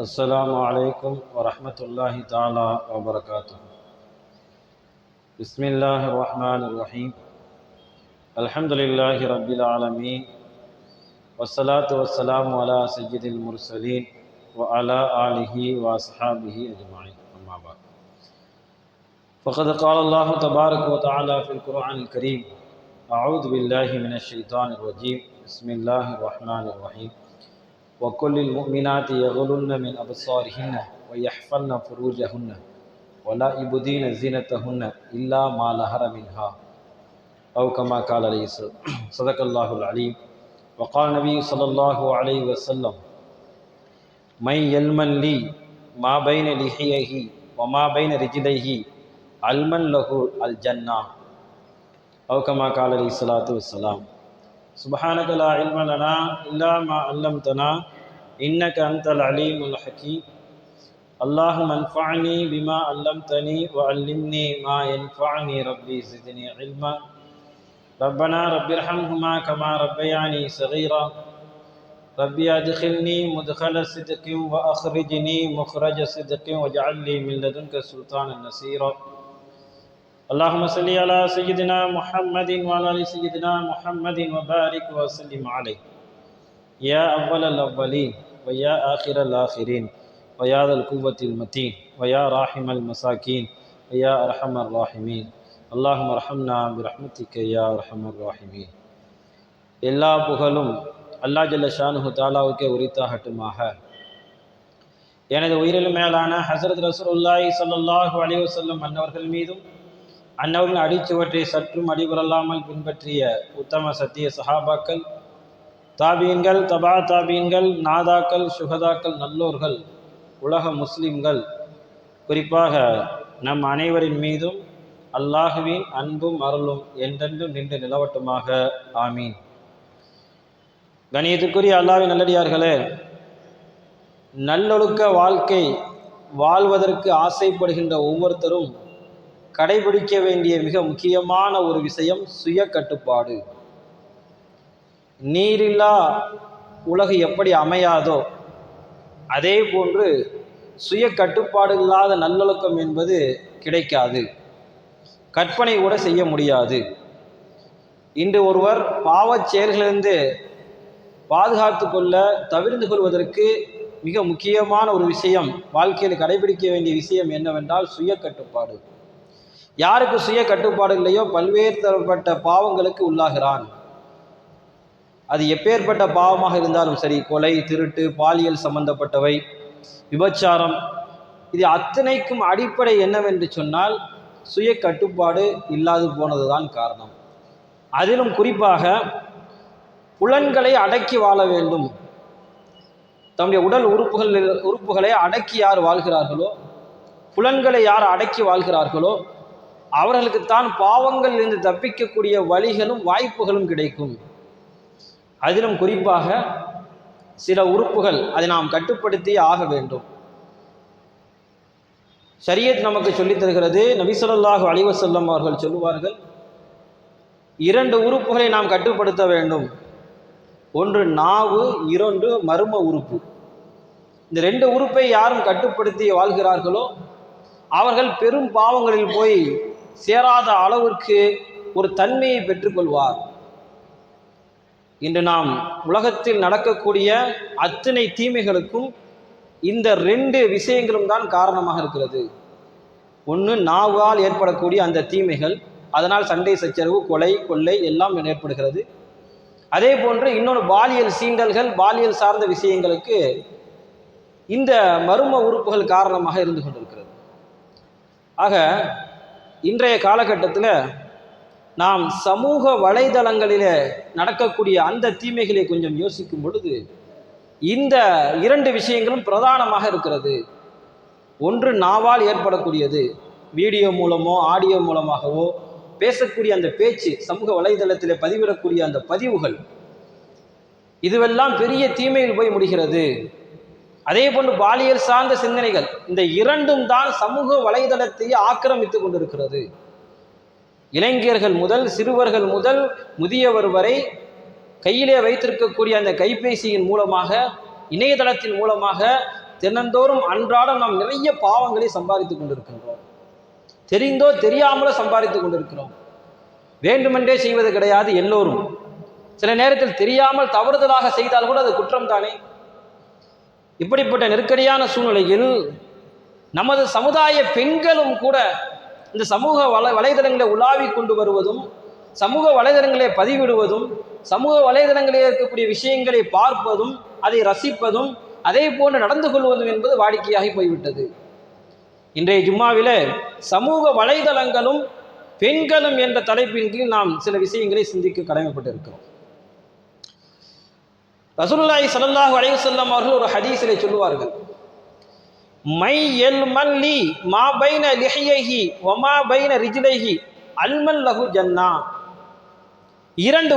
السلام عليكم ورحمة الله تعالى وبركاته. بسم الله الرحمن الرحيم. الحمد لله رب العالمين، والصلاة والسلام على سيد المرسلين وعلى آله وأصحابه أجمعين، أما بعد. فقد قال الله تبارك وتعالى في القرآن الكريم: أعوذ بالله من الشيطان الرجيم، بسم الله الرحمن الرحيم. وكل المؤمنات يغضضن من أبصارهن ويحفظن فروجهن ولا يبدين زينتهن إلا ما ظهر منها أو كما قال عليه الصلاة. صدق الله العليم. وقال النبي صلى الله عليه وسلم: من يلمن لي ما بين لحيه وما بين رجليه علمن له الجنة أو كما قال عليه الصلاة والسلام. سبحانك لا علم لنا إلا ما علمتنا إنك أنت العليم الحكيم. اللهم انفعني بما علمتني وعلمني ما ينفعني ربي زدني علما. ربنا رب ارحمهما كما ربياني صغيرا. ربي أدخلني مدخل صدق وأخرجني مخرج صدق واجعل لي من لدنك سلطانا نصيرا. اللهم صل على سيدنا محمد وعلى آل سيدنا محمد وبارك وسلم عليه يا أول الأولين ويا آخر الآخرين ويا ذا القوة المتين ويا راحم المساكين ويا أرحم الراحمين. اللهم ارحمنا برحمتك يا أرحم الراحمين. எல்லா புகழும் அல்லாஹ் ஜல்ல ஷானுஹு தஆலாவுக்கே உரித்தாகட்டுமாக. எனது உயிரில் மேலான ஹஸரத் ரசூலுல்லாஹி ஸல்லல்லாஹு அலைஹி வஸல்லம் அன்னவர்கள் மீதும் அன்னவர்களின் அடிச்சுவற்றை சற்றும் அடிபுறல்லாமல் பின்பற்றிய உத்தம சத்திய சஹாபாக்கள், தாபீன்கள், தபா தாபீன்கள், நாதாக்கள், சுகதாக்கள், நல்லோர்கள், உலக முஸ்லிம்கள், குறிப்பாக நம் அனைவரின் மீதும் அல்லாஹுவின் அன்பும் அருளும் என்றென்றும் நின்று நிலவட்டுமாக. ஆமீன். கணியத்துக்குரிய அல்லாஹ்வின் நல்லடியார்களே, நல்லொழுக்க வாழ்க்கை வாழ்வதற்கு ஆசைப்படுகின்ற ஒவ்வொருத்தரும் கடைபிடிக்க வேண்டிய மிக முக்கியமான ஒரு விஷயம் சுய கட்டுப்பாடு. நீரில்லா உலகு எப்படி அமையாதோ அதே போன்று சுய கட்டுப்பாடு இல்லாத நல்லொழுக்கம் என்பது கிடைக்காது, கற்பனை கூட செய்ய முடியாது. இன்று ஒருவர் பாவச் செயல்களிலிருந்து பாதுகாத்து கொள்ள தவிர்த்து கொள்வதற்கு மிக முக்கியமான ஒரு விஷயம், வாழ்க்கையில் கடைபிடிக்க வேண்டிய விஷயம் என்னவென்றால் சுய கட்டுப்பாடு. யாருக்கு சுய கட்டுப்பாடு இல்லையோ பல்வேறு தரப்பட்ட பாவங்களுக்கு உள்ளாகிறான். அது எப்பேற்பட்ட பாவமாக இருந்தாலும் சரி, கொலை, திருட்டு, பாலியல் சம்பந்தப்பட்டவை, விபச்சாரம், இது அத்தனைக்கும் அடிப்படை என்னவென்று சொன்னால் சுய கட்டுப்பாடு இல்லாது போனதுதான் காரணம். அதிலும் குறிப்பாக புலன்களை அடக்கி வாழ வேண்டும். தம்முடைய உடல் உறுப்புகளை அடக்கி யார் வாழ்கிறார்களோ, புலன்களை யார் அடக்கி வாழ்கிறார்களோ அவர்களுக்குத்தான் பாவங்கள் இருந்து தப்பிக்கக்கூடிய வழிகளும் வாய்ப்புகளும் கிடைக்கும். அதிலும் குறிப்பாக சில உறுப்புகள், அதை நாம் கட்டுப்படுத்தி ஆக வேண்டும். ஷரியத் நமக்கு சொல்லித் தருகிறது. நபி ஸல்லல்லாஹு அலைஹி வஸல்லம் அவர்கள் சொல்லுவார்கள், 2 உறுப்புகளை நாம் கட்டுப்படுத்த வேண்டும். ஒன்று நாவு, 2 மர்ம உறுப்பு. இந்த 2 உறுப்பை யாரும் கட்டுப்படுத்தி வாழ்கிறார்களோ அவர்கள் பெரும் பாவங்களில் போய் சேராத அளவிற்கு ஒரு தன்மையை பெற்றுக்கொள்வார். இன்று நாம் உலகத்தில் நடக்கக்கூடிய அத்தனை தீமைகளுக்கும் இந்த 2 விஷயங்களும் தான் காரணமாக இருக்கிறது. ஒன்று, நாவால் ஏற்படக்கூடிய அந்த தீமைகள், அதனால் சண்டை சச்சரவு, கொலை, கொள்ளை எல்லாம் ஏற்படுகிறது. அதே போன்று இன்னொன்று பாலியல் சீண்டல்கள், பாலியல் சார்ந்த விஷயங்களுக்கு இந்த மர்ம உறுப்புகள் காரணமாக இருந்து கொண்டிருக்கிறது. ஆக இன்றைய காலகட்டத்தில் நாம் சமூக வலைதளங்களிலே நடக்கக்கூடிய அந்த தீமைகளை கொஞ்சம் யோசிக்கும் பொழுது இந்த 2 விஷயங்களும் பிரதானமாக இருக்கிறது. ஒன்று நாவால் ஏற்படக்கூடியது, வீடியோ மூலமோ ஆடியோ மூலமாகவோ பேசக்கூடிய அந்த பேச்சு, சமூக வலைதளத்திலே பதிவிடக்கூடிய அந்த பதிவுகள், இதுவெல்லாம் பெரிய தீமையில் போய் முடிகிறது. அதே போன்று பாலியல் சார்ந்த சிந்தனைகள், இந்த 2ம் தான் சமூக வலைதளத்தை ஆக்கிரமித்து கொண்டிருக்கிறது. இளைஞர்கள் முதல், சிறுவர்கள் முதல், முதியவர் வரை கையிலே வைத்திருக்கக்கூடிய அந்த கைபேசியின் மூலமாக, இணையதளத்தின் மூலமாக தினந்தோறும் அன்றாடம் நாம் நிறைய பாவங்களை சம்பாதித்து கொண்டிருக்கின்றோம். தெரிந்தோ தெரியாமலோ சம்பாதித்து கொண்டிருக்கிறோம். வேண்டுமென்றே செய்வது கிடையாது எல்லோரும். சில நேரத்தில் தெரியாமல் தவறுதலாக செய்தால் கூட அது குற்றம் தானே. இப்படிப்பட்ட நெருக்கடியான சூழ்நிலையில் நமது சமுதாய பெண்களும் கூட இந்த சமூக வலைதளங்களை உலாவி கொண்டு வருவதும், சமூக வலைதளங்களை பதிவிடுவதும், சமூக வலைதளங்களில் இருக்கக்கூடிய விஷயங்களை பார்ப்பதும், அதை ரசிப்பதும், அதே போன்று நடந்து கொள்வதும் என்பது வாடிக்கையாகி போய்விட்டது. இன்றைய ஜும்மாவிலே சமூக வலைதளங்களும் பெண்களும் என்ற தலைப்பின் கீழ் நாம் சில விஷயங்களை சிந்திக்க கடமைப்பட்டிருக்கிறோம். ரசூலுல்லாஹி ஸல்லல்லாஹு அலைஹி வஸல்லம் அவர்கள் ஒரு ஹதீஸிலே சொல்லுவார்கள், மை எல் மல்லி மா பைன லிஹியஹி வ மா பைன ரிஜ்லைஹி அல்மல் லஹு ஜன்னா. இரண்டு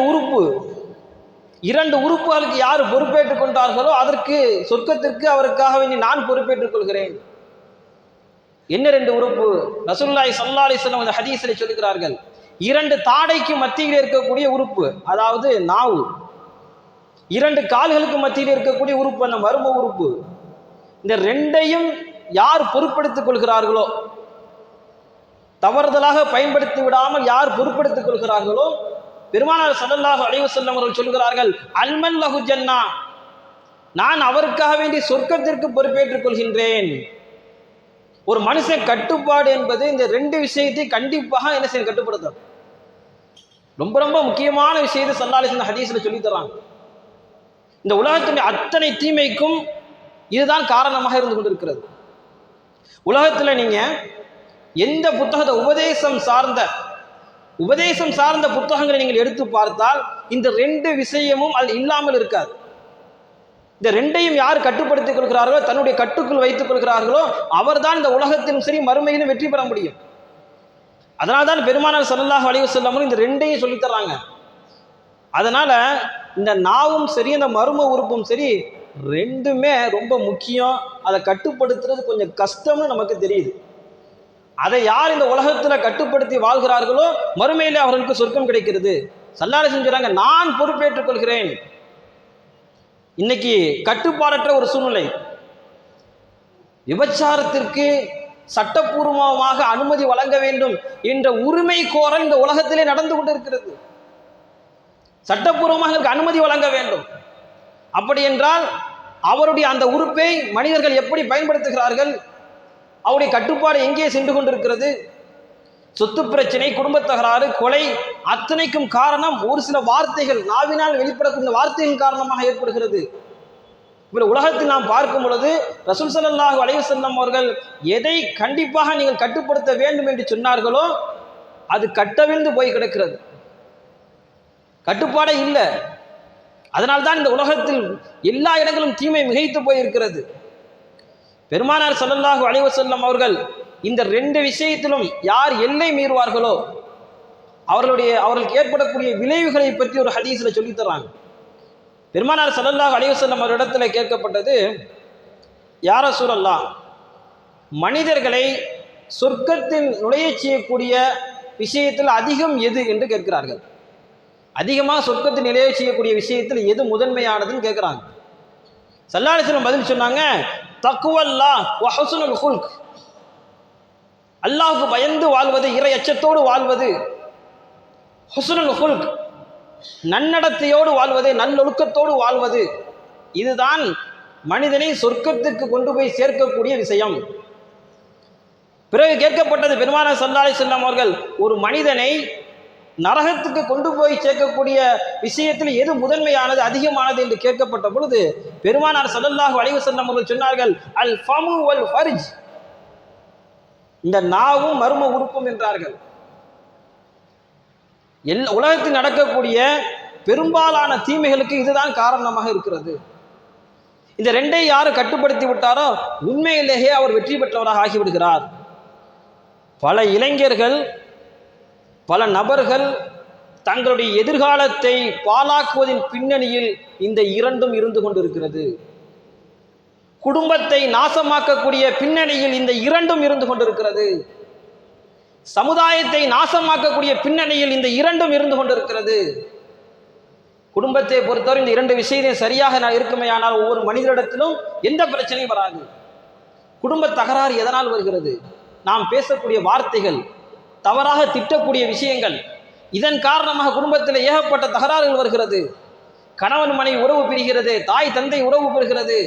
உறுப்புகளுக்கு யார் பொறுப்பேற்றுக் கொண்டார்களோ அதற்கு சொர்க்கத்திற்கு அவருக்காக வேண்டி நான் பொறுப்பேற்றுக் கொள்கிறேன். என்ன ரெண்டு உறுப்பு? ரசூலுல்லாஹி ஸல்லல்லாஹு அலைஹி வஸல்லம் அந்த ஹதீஸிலே சொல்லுகிறார்கள், இரண்டு தாடைக்கு மத்தியில் இருக்கக்கூடிய உறுப்பு, அதாவது நாவு. இரண்டு கால்களுக்கு மத்தியில் இருக்கக்கூடிய உறுப்பு, அந்த மர்ம உறுப்பு. இந்த ரெண்டையும் யார் பொறுப்படுத்திக் கொள்கிறார்களோ, தவறுதலாக பயன்படுத்தி விடாமல் யார் பொறுப்படுத்திக் கொள்கிறார்களோ, பெருமானார் ஸல்லல்லாஹு அலைஹி வஸல்லம் அவர்கள் சொல்கிறார்கள், அல்மல் லஹு ஜன்னா, நான் அவருக்காக வேண்டி சொர்க்கத்திற்கு பொறுப்பேற்றுக் கொள்கின்றேன். ஒரு மனுஷன் கட்டுப்பாடு என்பது இந்த ரெண்டு விஷயத்தை கண்டிப்பாக என்ன செய்ய கட்டுப்படுத்தும். ரொம்ப ரொம்ப முக்கியமான விஷயத்தை ஸல்லல்லாஹு அலைஹி வஸல்லம் ஹதீஸ்ல சொல்லி தராங்க. இந்த உலகத்தினுடைய அத்தனை தீமைக்கும் இதுதான் காரணமாக இருந்து கொண்டிருக்கிறது. உலகத்தில் நீங்க எந்த புத்தகத்தை உபதேசம் சார்ந்த புத்தகங்களை நீங்கள் எடுத்து பார்த்தால் இந்த ரெண்டு விஷயமும் அது இல்லாமல் இருக்காது. இந்த ரெண்டையும் யார் கட்டுப்படுத்திக் கொள்கிறார்களோ, தன்னுடைய கட்டுக்குள் வைத்துக் கொள்கிறார்களோ, அவர்தான் இந்த உலகத்திலும் சரி மறுமையிலும் வெற்றி பெற முடியும். அதனால்தான் பெருமானார் ஸல்லல்லாஹு அலைஹி வஸல்லம் இந்த ரெண்டையும் சொல்லித் தர்றாங்க. அதனால இந்த நாவும் சரி, இந்த மர்ம உறுப்பும் சரி, ரெண்டுமே ரொம்ப முக்கியம். அதை கட்டுப்படுத்துறது கொஞ்சம் கஷ்டம்னு நமக்கு தெரியுது. அதை யார் இந்த உலகத்துல கட்டுப்படுத்தி வாழ்கிறார்களோ மறுமையிலே அவர்களுக்கு சொர்க்கம் கிடைக்கிறது. ஸல்லல்லாஹு அலைஹி வஸல்லம் சொல்றாங்க, நான் பொறுப்பேற்றுக் கொள்கிறேன். இன்னைக்கு கட்டுப்பாடற்ற ஒரு சூழ்நிலை. விபச்சாரத்திற்கு சட்டப்பூர்வமாக அனுமதி வழங்க வேண்டும் என்ற உரிமை கோரல் இந்த உலகத்திலே நடந்து கொண்டிருக்கிறது. சட்டப்பூர்வமாக அனுமதி வழங்க வேண்டும். அப்படி என்றால் அவருடைய அந்த உறுப்பை மனிதர்கள் எப்படி பயன்படுத்துகிறார்கள், அவருடைய கட்டுப்பாடு எங்கே சென்று கொண்டிருக்கிறது? சொத்து பிரச்சனை, குடும்ப தகராறு, கொலை, அத்தனைக்கும் காரணம் ஒரு சில வார்த்தைகள், நாவினால் வெளிப்படக்கூடிய வார்த்தைகள் காரணமாக ஏற்படுகிறது. இப்படி உலகத்தில் நாம் பார்க்கும் பொழுது ரசூல் ஸல்லல்லாஹு அலைஹி வஸல்லம் அவர்கள் எதை கண்டிப்பாக நீங்கள் கட்டுப்படுத்த வேண்டும் என்று சொன்னார்களோ அது கட்டவிழ்ந்து போய் கிடக்கிறது. கட்டுப்பாடே இல்லை. அதனால்தான் இந்த உலகத்தில் எல்லா இடங்களும் தீமை மிகைத்து போயிருக்கிறது. பெருமானார் ஸல்லல்லாஹு அலைஹி வஸல்லம் அவர்கள் இந்த ரெண்டு விஷயத்திலும் யார் எல்லை மீறுவார்களோ அவர்களுக்கு ஏற்படக்கூடிய விளைவுகளை பற்றி ஒரு ஹதீஸ்ல சொல்லி தர்றாங்க. பெருமானார் ஸல்லல்லாஹு அலைஹி வஸல்லம் அவரிடத்துல கேட்கப்பட்டது, யா ரசூலல்லாஹ், மனிதர்களை சொர்க்கத்தில் நுழைய செய்யக்கூடிய விஷயத்தில் அதிகம் எது என்று கேட்கிறார்கள். அதிகமாக சொர்க்கத்தில் நுழைய செய்யக்கூடிய விஷயத்தில் எது முதன்மையானதுன்னு கேட்குறாங்க. ஸல்லல்லாஹு அலைஹி வஸல்லம் பதில் சொன்னாங்க, தக்வல்லாஹ் வ ஹுஸ்னுல் குல்க், அல்லாஹ்வுக்கு பயந்து வாழ்வது, இறை அச்சத்தோடு வாழ்வது, ஹுஸ்னுல் குல்க், நன்னடத்தையோடு வாழ்வது, நல்லொழுக்கத்தோடு வாழ்வது, இதுதான் மனிதனை சொர்க்கத்துக்கு கொண்டு போய் சேர்க்கக்கூடிய விஷயம். பிறகு கேட்கப்பட்டது, பெருமானார் ஸல்லல்லாஹு அலைஹி வஸல்லம் அவர்கள் ஒரு மனிதனை நரகத்துக்கு கொண்டு போய் சேர்க்கக்கூடிய விஷயத்தில் எது முதன்மையானது, அதிகமானது என்று கேட்கப்பட்ட பொழுது பெருமானார் ஸல்லல்லாஹு அலைஹி வஸல்லம் அவர்கள் சொன்னார்கள், அல் ஃபமு வல் ஃபர்ஜ், இந்த நாவும் மர்ம உறுப்பும் என்றார்கள். உலகத்தில் நடக்கக்கூடிய பெரும்பாலான தீமைகளுக்கு இதுதான் காரணமாக இருக்கிறது. இந்த ரெண்டை யாரு கட்டுப்படுத்தி விட்டாரோ உண்மையிலேயே அவர் வெற்றி பெற்றவராக ஆகிவிடுகிறார். பல இளைஞர்கள், பல நபர்கள் தங்களுடைய எதிர்காலத்தை பாழாக்குவதின் பின்னணியில் இந்த இரண்டும் இருந்து கொண்டிருக்கிறது. குடும்பத்தை நாசமாக்கக்கூடிய பின்னணியில் இந்த இரண்டும் இருந்து கொண்டிருக்கிறது. சமுதாயத்தை நாசமாக்கக்கூடிய பின்னணியில் இந்த இரண்டும் இருந்து கொண்டிருக்கிறது. குடும்பத்தை பொறுத்தவரை இந்த இரண்டு விஷயத்தையும் சரியாக இருக்குமேயானால் ஒவ்வொரு மனிதரிடத்திலும் எந்த பிரச்சனையும் வராது. குடும்ப தகராறு எதனால் வருகிறது? நாம் பேசக்கூடிய வார்த்தைகள், தவறாக திட்டக்கூடிய விஷயங்கள், இதன் காரணமாக குடும்பத்தில் ஏகப்பட்ட தகராறுகள் வருகிறது. கணவன் மனைவி உறவு பிரிகிறது, தாய் தந்தை உறவு பெறுகிறது.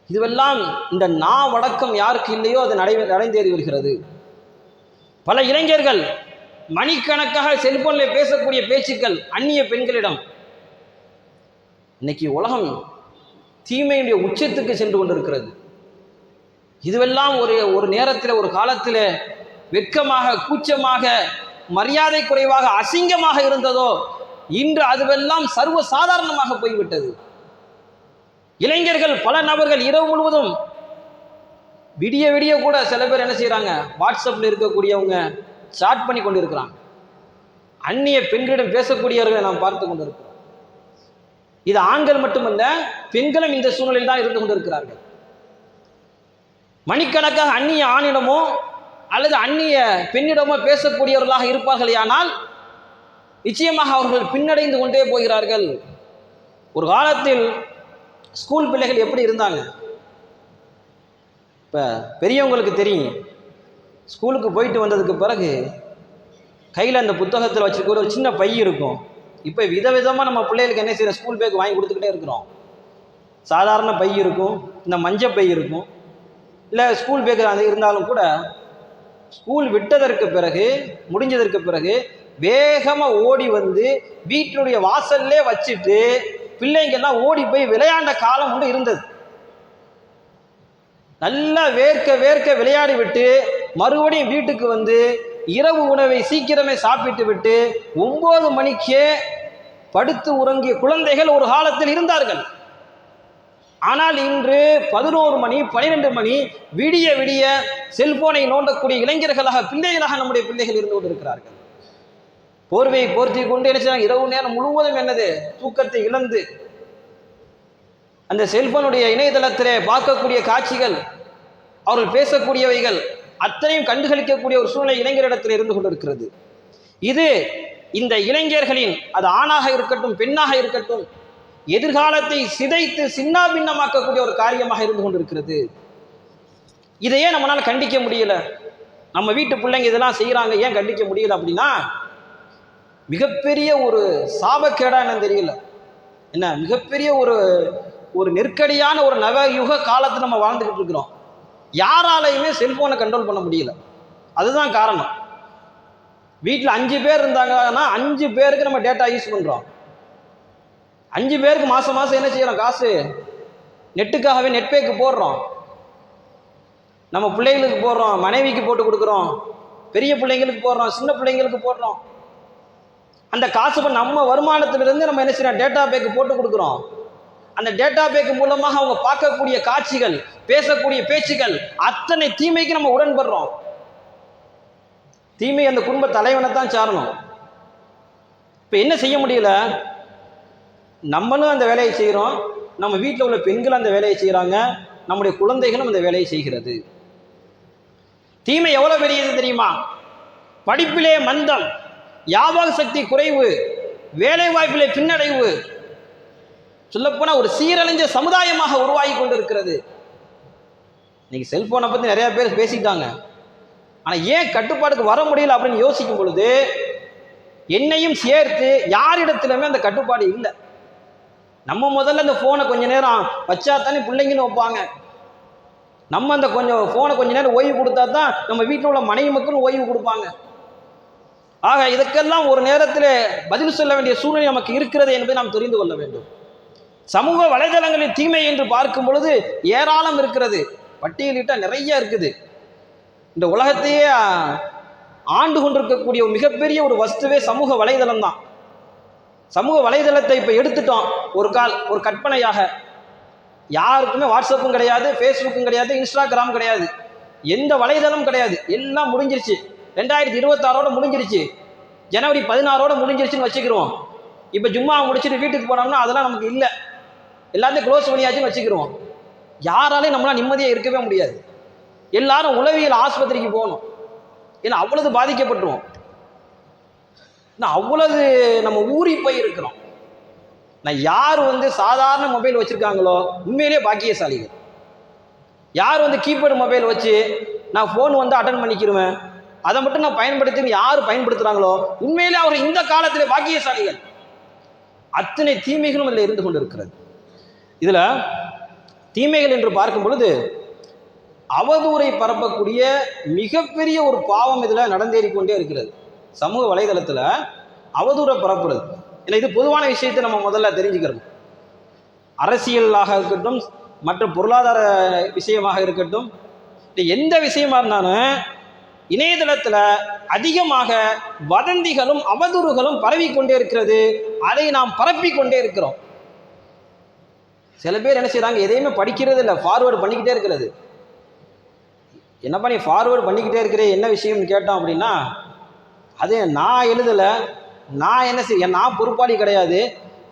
இதுவெல்லாம் இந்த வடக்கம் யாருக்கு இல்லையோ அது நடைந்தேறி வருகிறது. பல இளைஞர்கள் மணிக்கணக்காக செல்போனில் பேசக்கூடிய பேச்சுக்கள் அந்நிய பெண்களிடம். இன்னைக்கு உலகம் தீமையுடைய உச்சத்துக்கு சென்று கொண்டிருக்கிறது. இதுவெல்லாம் ஒரு நேரத்தில், ஒரு காலத்தில் வெட்கமாக, கூச்சமாக, மரியாதை குறைவாக, அசிங்கமாக இருந்ததோ இன்று அதுவெல்லாம் சர்வ சாதாரணமாக போய்விட்டது. இளைஞர்கள் பல நபர்கள் இரவு முழுவதும் விடிய விடிய கூட சில பேர் என்ன செய்யறாங்க, வாட்ஸ்அப்ல இருக்கக்கூடியவங்க சாட் பண்ணி கொண்டு இருக்கிறாங்க. அந்நிய பெண்களிடம் பேசக்கூடியவர்களை நாம் பார்த்து கொண்டிருக்கிறோம். இது ஆண்கள் மட்டுமல்ல, பெண்களும் இந்த சூழ்நிலையில் தான் இருந்து கொண்டிருக்கிறார்கள். மணிக்கணக்காக அந்நிய ஆணிடமோ அல்லது அந்நிய பெண்ணிடமோ பேசக்கூடியவர்களாக இருப்பார்கள். ஆனால் நிச்சயமாக அவர்கள் பின்னடைந்து கொண்டே போகிறார்கள். ஒரு காலத்தில் ஸ்கூல் பிள்ளைகள் எப்படி இருந்தாங்க? இப்போ பெரியவங்களுக்கு தெரியும், ஸ்கூலுக்கு போயிட்டு வந்ததுக்கு பிறகு கையில் அந்த புத்தகத்தில் வச்சுருக்க ஒரு சின்ன பை இருக்கும். இப்போ விதவிதமாக நம்ம பிள்ளைகளுக்கு என்ன செய்யறோம், ஸ்கூல் பேக் வாங்கி கொடுத்துக்கிட்டே இருக்கிறோம். சாதாரண பை இருக்கும், இந்த மஞ்சள் பை இருக்கும், இல்லை ஸ்கூல் பேக் அது இருந்தாலும் கூட ஸ்கூல் விட்டதற்கு பிறகு, முடிஞ்சதற்கு பிறகு வேகமாக ஓடி வந்து வீட்டினுடைய வாசல்லே வச்சுட்டு பிள்ளைங்கெல்லாம் ஓடி போய் விளையாண்ட காலம் ஒன்று இருந்தது. நல்லா வேர்க்க வேர்க்க விளையாடி விட்டு மறுபடியும் வீட்டுக்கு வந்து இரவு உணவை சீக்கிரமே சாப்பிட்டு விட்டு 9 மணிக்கே படுத்து உறங்கிய குழந்தைகள் ஒரு காலத்தில் இருந்தார்கள். ஆனால் இன்று 11 மணி 12 மணி விடிய விடிய செல்போனை நோண்டக்கூடிய இளைஞர்களாக, பிள்ளைகளாக நம்முடைய பிள்ளைகள் இருந்து கொண்டிருக்கிறார்கள். போர்வையை போர்த்தி கொண்டு என்ன செய்யறாங்க, இரவு நேரம் முழுவதும் என்னது, தூக்கத்தை இழந்து அந்த செல்போனுடைய இணையதளத்திலே பார்க்கக்கூடிய காட்சிகள், அவர்கள் பேசக்கூடியவைகள் அத்தனையும் கண்டுகளிக்கக்கூடிய ஒரு சூழ்நிலை இளைஞரிடத்தில் இருந்து கொண்டிருக்கிறது. இது இந்த இளைஞர்களின், அது ஆணாக இருக்கட்டும் பெண்ணாக இருக்கட்டும், எதிர்காலத்தை சிதைத்து சின்னா பின்னமாக்கக்கூடிய ஒரு காரியமாக இருந்து கொண்டிருக்கிறது. இதையே நம்மளால கண்டிக்க முடியல. நம்ம வீட்டு பிள்ளைங்க இதெல்லாம் செய்யறாங்க, ஏன் கண்டிக்க முடியல அப்படின்னா, மிகப்பெரிய ஒரு சாபக்கேடா என்னன்னு தெரியல. என்ன மிகப்பெரிய ஒரு நெருக்கடியான ஒரு நவயுக காலத்தை நம்ம வாழ்ந்துகிட்டு இருக்கிறோம். யாராலையுமே செல்போனை கண்ட்ரோல் பண்ண முடியல. அதுதான் காரணம். வீட்டில் 5 பேர் இருந்தாங்கன்னா 5 பேருக்கு நம்ம டேட்டா யூஸ் பண்றோம். 5 பேருக்கு மாசம் மாசம் என்ன செய்யறோம், காசு நெட்டுக்காகவே நெட் பேக்கு போடுறோம். நம்ம பிள்ளைகளுக்கு போடுறோம், மனைவிக்கு போட்டு கொடுக்குறோம், பெரிய பிள்ளைங்களுக்கு போடுறோம், சின்ன பிள்ளைங்களுக்கு போடுறோம். அந்த காசு நம்ம வருமானத்திலிருந்து நம்ம என்ன செய்யறோம், டேட்டா பேக்கு போட்டு கொடுக்குறோம். அந்த டேட்டா பேக் மூலமாக அவங்க பார்க்கக்கூடிய காட்சிகள், பேசக்கூடிய பேச்சுகள் அத்தனை தீமைக்கு நம்ம உடன்படுறோம். தீமை அந்த குடும்ப தலைவனை தான் சாரணும். இப்ப என்ன செய்ய முடியல, நம்மளும் அந்த வேலையை செய்கிறோம், நம்ம வீட்டில் உள்ள பெண்கள் அந்த வேலையை செய்கிறாங்க, நம்முடைய குழந்தைகளும் அந்த வேலையை செய்கிறது. தீமை எவ்வளவு பெரியது தெரியுமா? படிப்பிலே மந்தம், ஞாபக சக்தி குறைவு, வேலை வாய்ப்பிலே பின்னடைவு, சொல்லப்போனா ஒரு சீரழிஞ்ச சமுதாயமாக உருவாகி கொண்டிருக்கிறது. இன்னைக்கு செல்போனை பத்தி நிறைய பேர் பேசிட்டாங்க. ஆனா ஏன் கட்டுப்பாடுக்கு வர முடியல அப்படின்னு யோசிக்கும் பொழுது, என்னையும் சேர்த்து யாரிடத்திலுமே அந்த கட்டுப்பாடு இல்லை. நம்ம முதல்ல அந்த போனை கொஞ்ச நேரம் வச்சா தானே பிள்ளைங்கன்னு வைப்பாங்க. நம்ம அந்த போனை கொஞ்ச நேரம் ஓய்வு கொடுத்தா தான் நம்ம வீட்டில் உள்ள மனைவி மக்களும் ஓய்வு கொடுப்பாங்க. ஆக இதுக்கெல்லாம் ஒரு நேரத்தில் பதில் சொல்ல வேண்டிய சூழ்நிலை நமக்கு இருக்கிறது என்பதை நாம் தெரிந்து கொள்ள வேண்டும். சமூக வலைதளங்களின் தீமை என்று பார்க்கும் பொழுது ஏராளம் இருக்கிறது, பட்டியலிட்டா நிறைய இருக்குது. இந்த உலகத்தையே ஆண்டு கொண்டிருக்கக்கூடிய மிகப்பெரிய ஒரு வஸ்துவே சமூக வலைதளம் தான். சமூக வலைதளத்தை இப்ப எடுத்துட்டோம், ஒரு கற்பனையாக. யாருக்குமே வாட்ஸ்அப்பும் கிடையாது, ஃபேஸ்புக்கும் கிடையாது, இன்ஸ்டாகிராம் கிடையாது, எந்த வலைதளம் கிடையாது, எல்லாம் முடிஞ்சிருச்சு. 2026 முடிஞ்சிருச்சு, ஜனவரி 16 முடிஞ்சிருச்சுன்னு வச்சுக்கிறோம். இப்ப ஜும்மா முடிச்சுட்டு வீட்டுக்கு போனோம்னா அதெல்லாம் நமக்கு இல்லை, எல்லாத்தையும் க்ளோஸ் பண்ணியாச்சுன்னு வச்சுக்கிறோம். யாராலையும் நம்மளால நிம்மதியாக இருக்கவே முடியாது. எல்லாரும் உளவியல் ஆஸ்பத்திரிக்கு போகணும், ஏன்னா அவ்வளவு பாதிக்கப்பட்டுருவோம். அவ்வளவு நம்ம ஊறி போய் இருக்கிறோம். நான் யார் சாதாரண மொபைல் வச்சிருக்காங்களோ உண்மையிலேயே பாக்கியசாலிகள். யார் வந்து கீபேடு மொபைல் வச்சு நான் ஃபோன் வந்து அட்டன் பண்ணிக்கிறேன், அதை மட்டும் நான் பயன்படுத்தி யார் பயன்படுத்துகிறாங்களோ உண்மையிலே அவர் இந்த காலத்திலே பாக்கியசாலிகள். அத்தனை தீமைகளும் அதில் இருந்து கொண்டு இருக்கிறது. இதில் தீமைகள் என்று பார்க்கும் பொழுது அவதூறை பரப்பக்கூடிய மிகப்பெரிய ஒரு பாவம் இதில் நடந்தேறிக்கொண்டே இருக்கிறது. சமூக வலைதளத்தில் அவதூறை பரப்புறது. ஏன்னா இது பொதுவான விஷயத்தை நம்ம முதல்ல தெரிஞ்சுக்கிறோம். அரசியலாக இருக்கட்டும், மற்ற பொருளாதார விஷயமாக இருக்கட்டும், எந்த விஷயமா இருந்தாலும் இணையதளத்தில் அதிகமாக வதந்திகளும் அவதூறுகளும் பரவிக்கொண்டே இருக்கிறது. அதை நாம் பரப்பிக்கொண்டே இருக்கிறோம். சில பேர் என்ன செய்யறாங்க, எதையுமே படிக்கிறது இல்லை, ஃபார்வேர்டு பண்ணிக்கிட்டே இருக்கிறது. என்னப்பா நீ ஃபார்வேர்டு பண்ணிக்கிட்டே இருக்கிறே, என்ன விஷயம்னு கேட்டோம் அப்படின்னா, அது நான் எழுதலை, நான் என்ன செய்ய, நான் பொறுப்பாளி கிடையாது,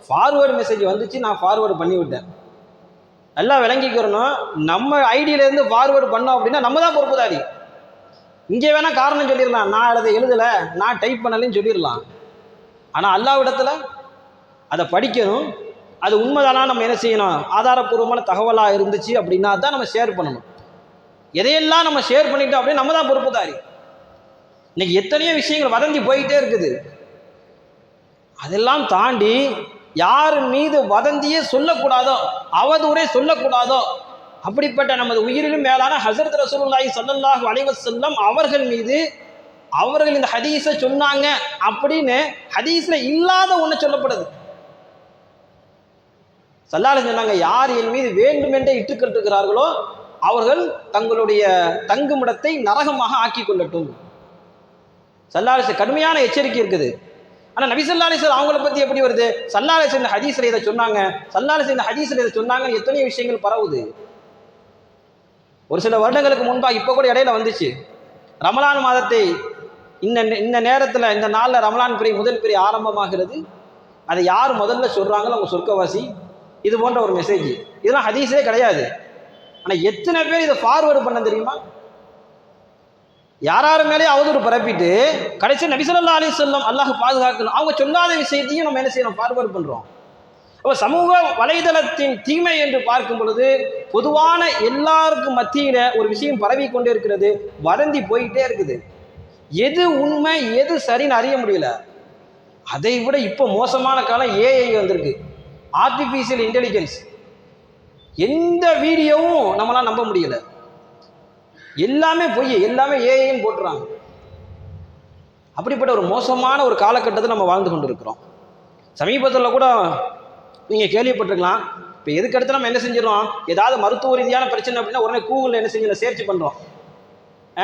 ஃபார்வேர்டு மெசேஜ் வந்துச்சு, நான் ஃபார்வேர்டு பண்ணிவிட்டேன். நல்லா விளங்கிக்கிறணும், நம்ம ஐடியிலேருந்து ஃபார்வேர்டு பண்ணோம் அப்படின்னா நம்ம தான் பொறுப்புதாரி. இங்கே வேணால் காரணம் சொல்லிடலாம், நான் அதை எழுதலை, நான் டைப் பண்ணலைன்னு சொல்லிடலாம். ஆனால் அல்லாஹ்விடத்தில் அதை படிக்கணும், அது உண்மைதானா நம்ம என்ன செய்யணும், ஆதாரப்பூர்வமான தகவலாக இருந்துச்சு அப்படின்னா தான் நம்ம ஷேர் பண்ணணும். எதையெல்லாம் நம்ம ஷேர் பண்ணிட்டோம் அப்படின்னா நம்ம தான் பொறுப்புதாரி. இன்னைக்கு எத்தனையோ விஷயங்கள் வதந்தி போயிட்டே இருக்குது. அதெல்லாம் தாண்டி யார் மீது வதந்தியே சொல்லக்கூடாதோ, அவதூறே சொல்லக்கூடாதோ, அப்படிப்பட்ட நமது உயிரிலும் மேலான ஹஸரத் ரசூலுல்லாஹி ஸல்லல்லாஹு அலைஹி வஸல்லம் அவர்கள் மீது அவர்கள் இந்த ஹதீஸை சொன்னாங்க அப்படின்னு ஹதீஸ்ல இல்லாத ஒன்று சொல்லப்படுது. ஸல்லல்லாஹு அலைஹி சொன்னாங்க, யார் என் மீது வேண்டுமென்றே இட்டுக்கட்டுகிறார்களோ அவர்கள் தங்களுடைய தங்குமிடத்தை நரகமாக ஆக்கி கொள்ளட்டும். ஸல்லல்லாஹு அலைஹி கடுமையான எச்சரிக்கை இருக்குது. ஆனால் நபி ஸல்லல்லாஹு அலைஹி வஸல்லம் அவங்கள பற்றி எப்படி வருது, ஸல்லல்லாஹு அலைஹி வஸல்லம் ஹதீஸ்ல இதை சொன்னாங்க, ஸல்லல்லாஹு அலைஹி வஸல்லம் ஹதீஸ்ல இதை சொன்னாங்கன்னு எத்தனையோ விஷயங்கள் பரவுது. ஒரு சில வருடங்களுக்கு முன்பாக இப்போ கூட இடையில வந்துச்சு, ரமலான் மாதத்தை இந்த நேரத்தில் இந்த நாளில் ரமலான் பிறை முதல் பிறை ஆரம்பமாகிறது, அதை யார் முதல்ல சொல்கிறாங்களோ அவங்க சொர்க்கவாசி, இது போன்ற ஒரு மெசேஜ். இதெல்லாம் ஹதீஸே கிடையாது. ஆனால் எத்தனை பேர் இதை ஃபார்வேர்டு பண்ண தெரியுமா? யார் மேலேயே அவதூறு பரப்பிட்டு கடைசி நபி ஸல்லல்லாஹு அலைஹி வஸல்லம் அல்லாஹ் பாதுகாக்கணும், அவங்க சொல்லாத விஷயத்தையும் நம்ம என்ன செய்யணும், ஃபார்வேர்டு பண்ணுறோம். அப்போ சமூக வலைதளத்தின் தீமை என்று பார்க்கும் பொழுது பொதுவான எல்லாருக்கும் மத்தியில் ஒரு விஷயம் பரவி கொண்டே இருக்கிறது, வதந்தி போயிட்டே இருக்குது. எது உண்மை எது சரின்னு அறிய முடியல. அதை விட இப்போ மோசமான காலம் ஏஐ வந்திருக்கு, ஆர்டிஃபிஷியல் இன்டெலிஜென்ஸ். எந்த வீடியோவும் நம்மளால் நம்ப முடியல, எல்லாமே பொய், எல்லாமே ஏஐன்னு போட்டுறாங்க. அப்படிப்பட்ட ஒரு மோசமான ஒரு காலகட்டத்தில் நம்ம வாழ்ந்து கொண்டு இருக்கிறோம். சமீபத்தில் கூட நீங்கள் கேள்விப்பட்டிருக்கலாம், இப்போ எதுக்கடுத்து நம்ம என்ன செஞ்சிடறோம், ஏதாவது மருத்துவ ரீதியான பிரச்சனை அப்படின்னா உடனே கூகுளில் என்ன செஞ்சு சர்ச் பண்ணுறோம்,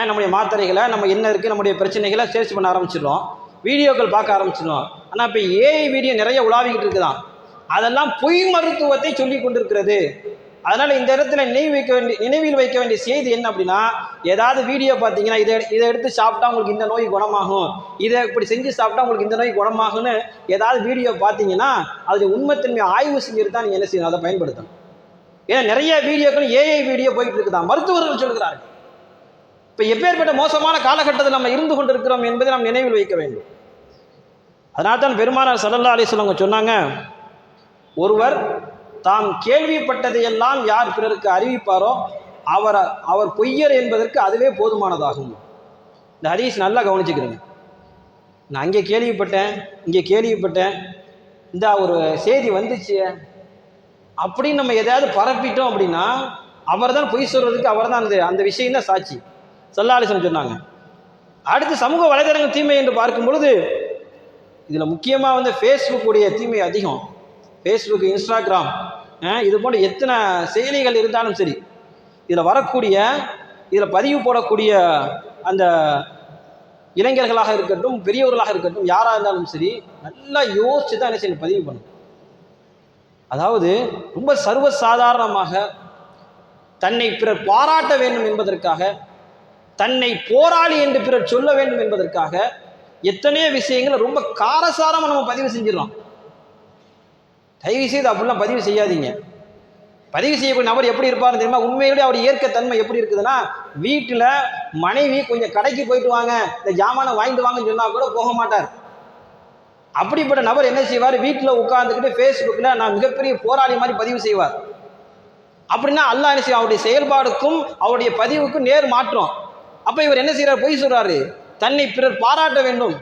நம்முடைய மாத்திரைகளை, நம்ம என்ன இருக்குது, நம்முடைய பிரச்சனைகளை சர்ச் பண்ண ஆரம்பிச்சிடுறோம், வீடியோக்கள் பார்க்க ஆரம்பிச்சிடுறோம். ஆனால் இப்போ ஏஐ வீடியோ நிறைய உலாவிக்கிட்டு இருக்குதான், அதெல்லாம் பொய் மருத்துவத்தை சொல்லி கொண்டிருக்கிறது. அதனால் இந்த இடத்துல நினைவில் வைக்க வேண்டிய செய்தி என்ன அப்படின்னா, ஏதாவது வீடியோ பார்த்தீங்கன்னா இதை எடுத்து சாப்பிட்டா உங்களுக்கு இந்த நோய் குணமாகும், இதை இப்படி செஞ்சு சாப்பிட்டா உங்களுக்கு இந்த நோய் குணமாகும்னு ஏதாவது வீடியோ பார்த்தீங்கன்னா அது உண்மைத்தன்மை ஆய்வு செஞ்சுட்டு தான் நீங்கள் என்ன செய்யணும், அதை பயன்படுத்தணும். ஏன்னா நிறைய வீடியோக்கள் ஏஐ வீடியோ போயிட்டு இருக்குதான், மருத்துவர்கள் சொல்கிறார்கள். இப்போ எப்பேற்பட்ட மோசமான காலகட்டத்தில் நம்ம இருந்து கொண்டு இருக்கிறோம் என்பதை நாம் நினைவில் வைக்க வேண்டும். அதனால தான் பெருமானார் ஸல்லல்லாஹு அலைஹி வஸல்லம் சொன்னாங்க, ஒருவர் தாம் கேள்விப்பட்டதையெல்லாம் யார் பிறருக்கு அறிவிப்பாரோ அவர் பொய்யர் என்பதற்கு அதுவே போதுமானதாகும். இந்த ஹதீஸ் நல்லா கவனிச்சுக்கிறேங்க. நான் அங்கே கேள்விப்பட்டேன், இங்கே கேள்விப்பட்டேன், இந்த ஒரு செய்தி வந்துச்சு அப்படின்னு நம்ம எதையாவது பரப்பிட்டோம் அப்படின்னா அவர் தான் பொய் சொல்றதுக்கு அவர் தான் அந்த விஷயம் தான் சாட்சி. ஸல்லல்லாஹு அலைஹி வஸல்லம் சொன்னாங்க. அடுத்து சமூக வலைதளங்கள் தீமை என்று பார்க்கும் பொழுது இதில் முக்கியமாக வந்து ஃபேஸ்புக்குடைய தீமை அதிகம். ஃபேஸ்புக், இன்ஸ்டாகிராம், இது போன்ற எத்தனை செயலிகள் இருந்தாலும் சரி, இதில் வரக்கூடிய, இதில் பதிவு போடக்கூடிய அந்த இளைஞர்களாக இருக்கட்டும், பெரியவர்களாக இருக்கட்டும், யாராக இருந்தாலும் சரி, நல்லா யோசிச்சு தான் என்ன செய்யணும், பதிவு பண்ணணும். அதாவது ரொம்ப சர்வசாதாரணமாக தன்னை பிறர் பாராட்ட வேண்டும் என்பதற்காக, தன்னை போராளி என்று பிறர் சொல்ல வேண்டும் என்பதற்காக எத்தனையோ விஷயங்களை ரொம்ப காரசாரமாக நம்ம பதிவு செஞ்சிடறோம். தயவு செய்து அப்படிலாம் பதிவு செய்யாதீங்க. பதிவு செய்யக்கூடிய நபர் எப்படி இருப்பார்னு தெரியுமா? உண்மையிலேயே அவர் இயற்கைத்தன்மை எப்படி இருக்குதுன்னா, வீட்டில் மனைவி கொஞ்சம் கடைக்கு போயிட்டு வாங்க, இந்த ஜாமானை வாங்கிட்டு வாங்கன்னு சொன்னால் கூட போக மாட்டார். அப்படிப்பட்ட நபர் என்ன செய்வார், வீட்டில் உட்கார்ந்துக்கிட்டு ஃபேஸ்புக்கில் நான் மிகப்பெரிய போராளி மாதிரி பதிவு செய்வார். அப்படின்னா அல்லாஹ் என்ன செய்ய, அவருடைய செயல்பாடுக்கும் அவருடைய பதிவுக்கும் நேர் மாற்றம். அப்ப இவர் என்ன செய்யறாரு, பொய் சொல்றாரு. தன்னை பிறர் பாராட்ட வேண்டும்,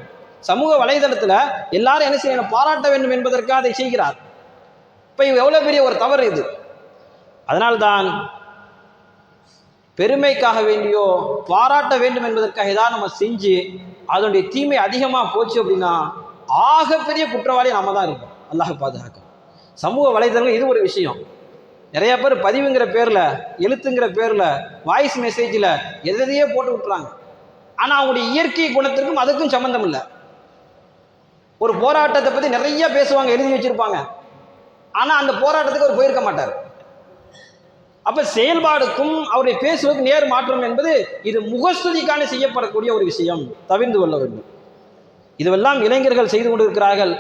சமூக வலைதளத்துல எல்லாரும் என்ன செய்யணும், பாராட்ட வேண்டும் என்பதற்காக அதை செய்கிறார். இப்ப இவ் எவ்வளவு பெரிய ஒரு தவறு இது. அதனால்தான் பெருமைக்காக வேண்டியோ பாராட்ட வேண்டும் என்பதற்காக ஏதாவது நம்ம செஞ்சு அதனுடைய தீமை அதிகமாக போச்சு அப்படின்னா ஆகப்பெரிய குற்றவாளி நாம தான் இருக்கோம். அல்லாஹ் பாதுகாக்கும். சமூக வலைதளங்கள் இது ஒரு விஷயம். நிறைய பேர் பதிவுங்கிற பேரில், எழுத்துங்கிற பேரில், வாய்ஸ் மெசேஜில் எதையே போட்டு விட்டுறாங்க. ஆனால் அவங்களுடைய இயற்கை குணத்திற்கும் அதுக்கும் சம்மந்தம் இல்லை. ஒரு போராட்டத்தை பற்றி நிறைய பேசுவாங்க, எழுதி வச்சிருப்பாங்க. ஆனால் அந்த போராட்டத்துக்கு அவர் போயிருக்க மாட்டார். அப்ப செயல்பாடுக்கும் அவருடைய பேசுவதற்கு நேர் மாற்றம் என்பது இது முகஸ்துதிக்கான செய்யப்படக்கூடிய ஒரு விஷயம், தவிர்ந்து கொள்ள வேண்டும். இதுவெல்லாம் இளைஞர்கள் செய்து கொண்டிருக்கிறார்கள்.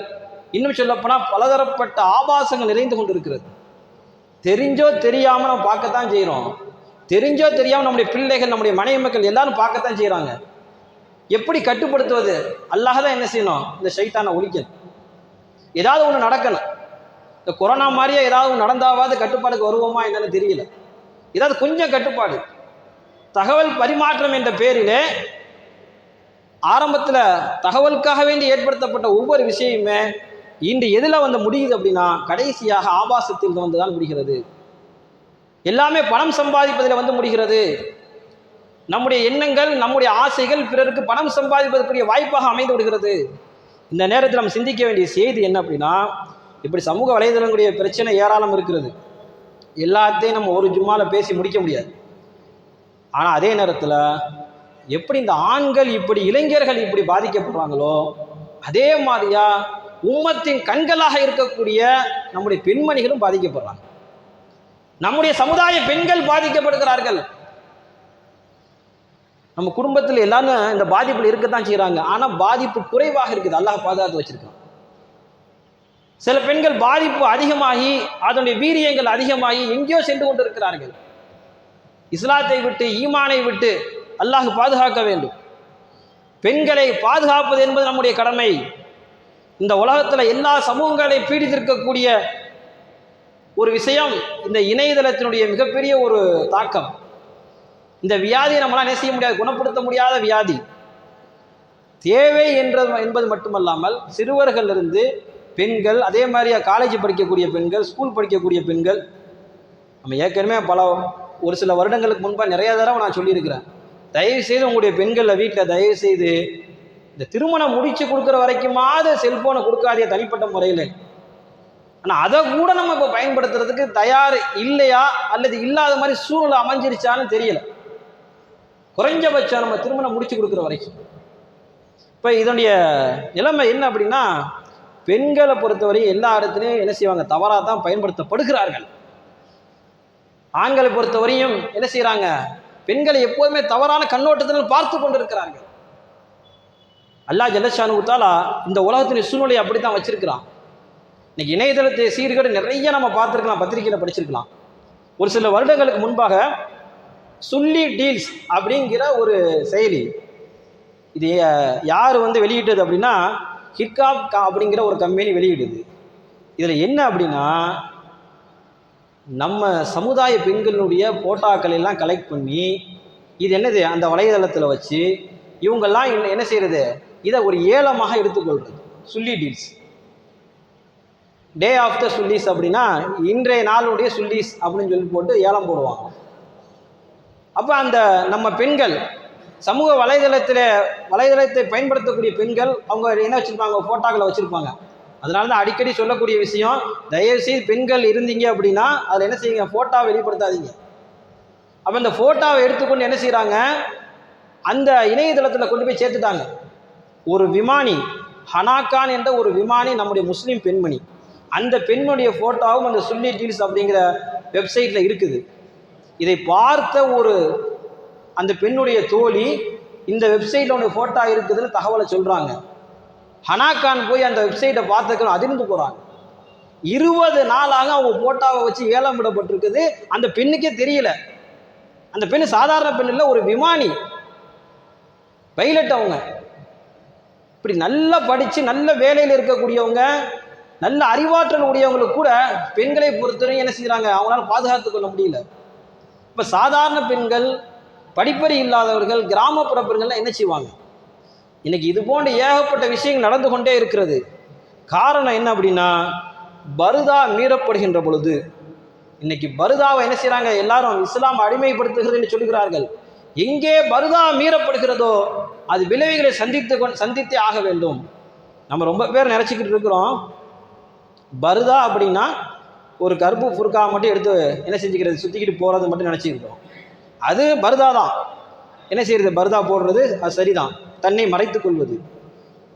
இன்னும் சொல்லப்போனால் பலதரப்பட்ட ஆபாசங்கள் நிறைந்து கொண்டிருக்கிறது. தெரிஞ்சோ தெரியாம நம்ம பார்க்கத்தான் செய்யறோம். தெரிஞ்சோ தெரியாம நம்முடைய பிள்ளைகள், நம்முடைய மனைவி மக்கள் எல்லாரும் பார்க்கத்தான் செய்யறாங்க. எப்படி கட்டுப்படுத்துவது? அல்லாஹ் தான் என்ன செய்யணும், இந்த ஷைத்தானை ஒழிக்கணும். ஏதாவது ஒன்று நடக்கணும். இந்த கொரோனா மாதிரியே ஏதாவது நடந்தாவது கட்டுப்பாடுக்கு வருவோமா என்னன்னு தெரியல. ஏதாவது கொஞ்சம் கட்டுப்பாடு, தகவல் பரிமாற்றம் என்ற பேரிலே ஆரம்பத்தில் தகவலுக்காக வேண்டி ஏற்படுத்தப்பட்ட ஒவ்வொரு விஷயமே இன்று எதில் வந்து முடியுது அப்படின்னா கடைசியாக ஆபாசத்தில் வந்து தான் முடிகிறது. எல்லாமே பணம் சம்பாதிப்பதில் வந்து முடிகிறது. நம்முடைய எண்ணங்கள், நம்முடைய ஆசைகள் பிறருக்கு பணம் சம்பாதிப்பதற்குரிய வாய்ப்பாக அமைந்து விடுகிறது. இந்த நேரத்தில் நம்ம சிந்திக்க வேண்டிய செய்தி என்ன அப்படின்னா, இப்படி சமூக வலைதளங்களுடைய பிரச்சனை ஏராளம் இருக்கிறது. எல்லாத்தையும் நம்ம ஒரு ஜும்மால பேசி முடிக்க முடியாது. ஆனால் அதே நேரத்தில் எப்படி இந்த ஆண்கள் இப்படி இளைஞர்கள் இப்படி பாதிக்கப்படுறாங்களோ அதே மாதிரியா உம்மத்தின் கண்களாக இருக்கக்கூடிய நம்முடைய பெண்மணிகளும் பாதிக்கப்படுறாங்க. நம்முடைய சமுதாய பெண்கள் பாதிக்கப்படுகிறார்கள். நம்ம குடும்பத்தில் எல்லாரும் இந்த பாதிப்பில் இருக்கத்தான் செய்யறாங்க. ஆனால் பாதிப்பு குறைவாக இருக்குது, அல்லாஹ் பாதுகாத்து வச்சிருக்கான். சில பெண்கள் பாதிப்பு அதிகமாகி அதனுடைய வீரியங்கள் அதிகமாகி எங்கேயோ சென்று கொண்டிருக்கிறார்கள். இஸ்லாத்தை விட்டு, ஈமானை விட்டு அல்லாஹ் பாதுகாக்க வேண்டும். பெண்களை பாதுகாப்பது என்பது நம்முடைய கடமை. இந்த உலகத்தில் எல்லா சமூகங்களை பீடித்திருக்கக்கூடிய ஒரு விஷயம் இந்த இணையதளத்தினுடைய மிகப்பெரிய ஒரு தாக்கம். இந்த வியாதியை நம்மளால் என்ன செய்ய முடியாது, குணப்படுத்த முடியாத வியாதி. தேவை என்பது மட்டுமல்லாமல் சிறுவர்களிலிருந்து பெண்கள், அதே மாதிரி காலேஜ் படிக்கக்கூடிய பெண்கள், ஸ்கூல் படிக்கக்கூடிய பெண்கள், நம்ம ஏற்கனவே ஒரு சில வருடங்களுக்கு முன்பாக நிறைய தடவை நான் சொல்லியிருக்கிறேன், தயவுசெய்து உங்களுடைய பெண்களில் வீட்டில் தயவுசெய்து இந்த திருமணம் முடிச்சு கொடுக்குற வரைக்குமாவது செல்போனை கொடுக்காதே தனிப்பட்ட முறையில். ஆனால் அதை கூட நம்ம இப்போ பயன்படுத்துறதுக்கு தயார் இல்லையா, அல்லது இல்லாத மாதிரி சூழ்நிலை அமைஞ்சிருச்சான்னு தெரியல. குறைஞ்சபட்சம் நம்ம திருமணம் முடிச்சு கொடுக்குற வரைக்கும். இப்போ இதனுடைய நிலைமை என்ன அப்படின்னா, பெண்களை பொறுத்தவரை எல்லா இடத்துலையும் என்ன செய்வாங்க, தவறாக தான் பயன்படுத்தப்படுகிறார்கள். ஆண்களை பொறுத்தவரையும் என்ன செய்யறாங்க, பெண்களை எப்போதுமே தவறான கண்ணோட்டத்தில் பார்த்து கொண்டிருக்கிறார்கள். அல்லாஹ் ஜல்லஷானு தஆலா இந்த உலகத்தின் சூழ்நிலையை அப்படித்தான் வச்சிருக்கிறான். இன்னைக்கு இணையதளத்தை சீர்கேடு நிறைய நம்ம பார்த்துருக்கலாம், பத்திரிகையில் படிச்சிருக்கலாம். ஒரு சில வருடங்களுக்கு முன்பாக சுல்லி டீல்ஸ் அப்படிங்கிற ஒரு செயலி, இது யார் வந்து வெளியிட்டது அப்படின்னா ஹிட்காப் அப்படிங்கிற ஒரு கம்பெனி வெளியிடுது. இதில் என்ன அப்படின்னா, நம்ம சமுதாய பெண்களுடைய போட்டோக்கள் எல்லாம் கலெக்ட் பண்ணி இது என்னது அந்த வலைதளத்தில் வச்சு இவங்கெல்லாம் என்ன செய்யறது, இதை ஒரு ஏலமாக எடுத்துக்கொள்றது. Sully deals, day of the சுல்லீஸ் அப்படின்னா இன்றைய நாளுடைய சுல்லீஸ் அப்படின்னு சொல்லி போட்டு ஏலம் போடுவாங்க. அப்போ அந்த நம்ம பெண்கள் சமூக வலைதளத்தை பயன்படுத்தக்கூடிய பெண்கள் அவங்க என்ன வச்சுருப்பாங்க, ஃபோட்டோக்களை வச்சுருப்பாங்க. அதனால தான் அடிக்கடி சொல்லக்கூடிய விஷயம், தயவுசெய்து பெண்கள் இருந்தீங்க அப்படின்னா அதில் என்ன செய்யுங்க, ஃபோட்டோவை வெளிப்படுத்தாதீங்க. அப்போ இந்த ஃபோட்டோவை எடுத்துக்கொண்டு என்ன செய்கிறாங்க, அந்த இணையதளத்தில் கொண்டு போய் சேர்த்துட்டாங்க. ஒரு விமானி, ஹனாக்கான் என்ற ஒரு விமானி, நம்முடைய முஸ்லீம் பெண்மணி, அந்த பெண்ணுடைய ஃபோட்டோவும் அந்த சுல்லி டீல்ஸ் அப்படிங்கிற வெப்சைட்டில் இருக்குது. இதை பார்த்த அந்த பெண்ணுடைய தோழி இந்த வெப்சைட்டில் உடைய ஃபோட்டோ இருக்குதுன்னு தகவலை சொல்கிறாங்க. ஹனாக்கான் போய் அந்த வெப்சைட்டை பார்த்துக்கணும், அதிர்ந்து போகிறாங்க. 20 நாளாக அவங்க ஃபோட்டோவை வச்சு ஏலம் விடப்பட்டிருக்குது. அந்த பெண்ணுக்கே தெரியல. அந்த பெண்ணு சாதாரண பெண் இல்லை, ஒரு விமானி, பைலட். அவங்க இப்படி நல்லா படித்து நல்ல வேலையில் இருக்கக்கூடியவங்க, நல்ல அறிவாற்றல் உடையவங்களுக்கு கூட பெண்களை பொறுத்தவரை என்ன செய்கிறாங்க, அவங்களால பாதுகாத்து கொள்ள முடியல. இப்போ சாதாரண பெண்கள், படிப்பறி இல்லாதவர்கள், கிராமப்புற பெண்கள்லாம் என்ன செய்வாங்க? இன்னைக்கு இது போன்ற ஏகப்பட்ட விஷயங்கள் நடந்து கொண்டே இருக்கிறது. காரணம் என்ன அப்படின்னா, பருதா மீறப்படுகின்ற பொழுது இன்னைக்கு பருதாவை என்ன செய்கிறாங்க, எல்லாரும் இஸ்லாம் அடிமைப்படுத்துகிறது என்று சொல்கிறார்கள். எங்கே பருதா மீறப்படுகிறதோ அது விளைவுகளை சந்தித்தே ஆக வேண்டும். நம்ம ரொம்ப பேர் நினச்சிக்கிட்டு இருக்கிறோம், பருதா அப்படின்னா ஒரு கருப்பு புருக்கா மட்டும் எடுத்து என்ன செஞ்சுக்கிறது, சுற்றிக்கிட்டு போகிறது மட்டும் நினச்சிக்கிறோம். அது பருதா தான். என்ன செய்யறது, பருதா போடுறது அது சரிதான், தன்னை மறைத்துக் கொள்வது.